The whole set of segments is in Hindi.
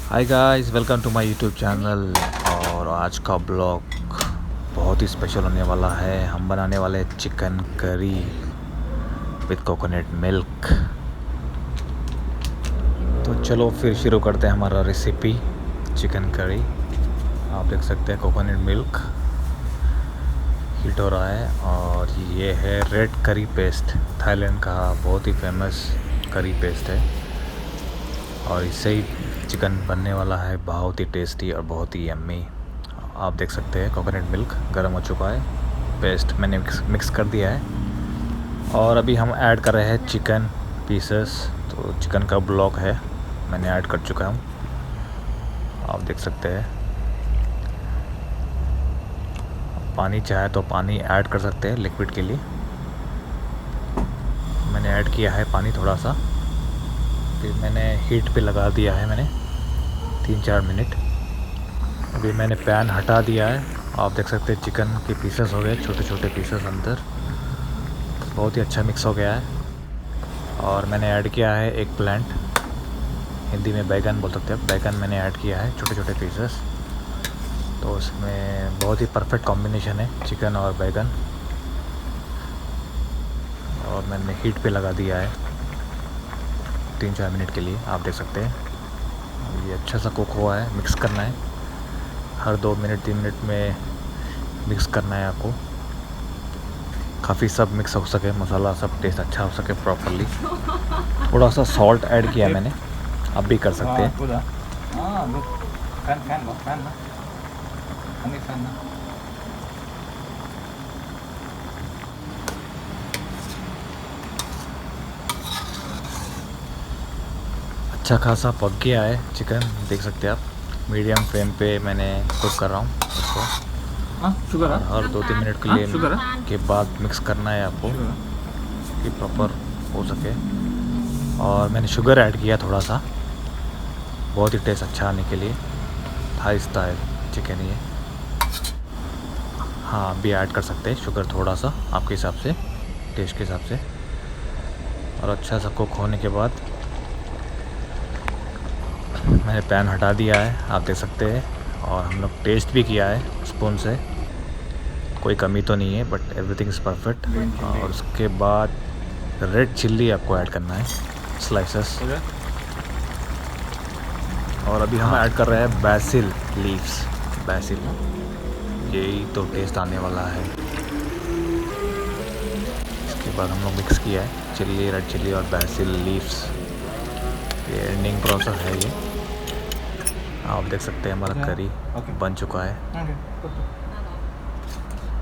Hi guys, welcome to my YouTube channel. और आज का ब्लॉग बहुत ही स्पेशल होने वाला है। हम बनाने वाले chicken curry with coconut milk. तो चलो फिर शुरू करते हैं हमारा रेसिपी चिकन करी। आप देख सकते हैं कोकोनट मिल्क हीट हो रहा है। और ये है रेड करी पेस्ट, थाईलैंड का बहुत ही फेमस करी पेस्ट है। और इससे ही चिकन बनने वाला है, बहुत ही टेस्टी और बहुत ही यम्मी। आप देख सकते हैं कोकोनट मिल्क गर्म हो चुका है, पेस्ट मैंने मिक्स कर दिया है। और अभी हम ऐड कर रहे हैं चिकन पीसेस। तो चिकन का ब्लॉक है, मैंने ऐड कर चुका हूँ, आप देख सकते हैं। पानी चाहे तो पानी ऐड कर सकते हैं लिक्विड के लिए। मैंने ऐड किया है पानी थोड़ा सा, फिर मैंने हीट पे लगा दिया है मैंने 3-4 मिनट। अभी मैंने पैन हटा दिया है। आप देख सकते हैं चिकन के पीसेस हो गए, छोटे छोटे पीसेस अंदर, बहुत ही अच्छा मिक्स हो गया है। और मैंने ऐड किया है एक प्लांट, हिंदी में बैगन बोल सकते हैं, बैगन मैंने ऐड किया है छोटे छोटे पीसेस। तो उसमें बहुत ही परफेक्ट कॉम्बिनेशन है चिकन और बैगन। और मैंने हीट पे लगा दिया है 3-4 मिनट के लिए, आप देख सकते हैं। ये अच्छा सा कुक हुआ है, मिक्स करना है हर 2 मिनट 3 मिनट में मिक्स करना है आपको, काफ़ी सब मिक्स हो सके, मसाला सब टेस्ट अच्छा हो सके प्रॉपरली। थोड़ा सा सॉल्ट ऐड किया मैंने, आप भी कर सकते हैं। अच्छा खासा पक गया है चिकन, देख सकते हैं आप। मीडियम फ्लेम पे मैंने कुक कर रहा हूँ उसको। शुगर है और 2-3 मिनट के लिए शुगर है के बाद मिक्स करना है आपको कि प्रॉपर हो सके। और मैंने शुगर ऐड किया थोड़ा सा, बहुत ही टेस्ट अच्छा आने के लिए। थाई स्टाइल चिकन ये, हाँ भी ऐड कर सकते हैं शुगर थोड़ा सा आपके हिसाब से, टेस्ट के हिसाब से। और अच्छा सा कुक होने के बाद मैंने पैन हटा दिया है, आप देख सकते हैं। और हम लोग टेस्ट भी किया है स्पून से, कोई कमी तो नहीं है, बट एवरीथिंग इज़ परफेक्ट। और उसके बाद रेड चिल्ली आपको ऐड करना है, स्लाइसेस। और अभी हम ऐड कर रहे हैं बैसिल लीव्स, बैसिल, यही तो टेस्ट आने वाला है। इसके बाद हम लोग मिक्स किया है चिल्ली, रेड चिल्ली और बैसिल लीव्स। ये एंडिंग प्रोसेस है ये। आप देख सकते हैं हमारा करी बन चुका है,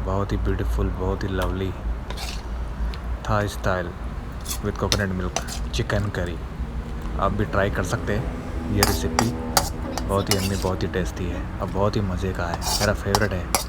बहुत ही ब्यूटीफुल, बहुत ही lovely Thai style with coconut milk chicken curry. आप भी ट्राई कर सकते हैं ये रेसिपी, बहुत ही यम्मी, बहुत ही टेस्टी है और बहुत ही मज़े का है, मेरा फेवरेट है।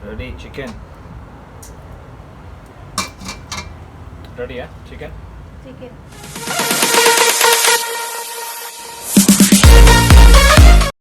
ready chicken ready है chicken ठीक है।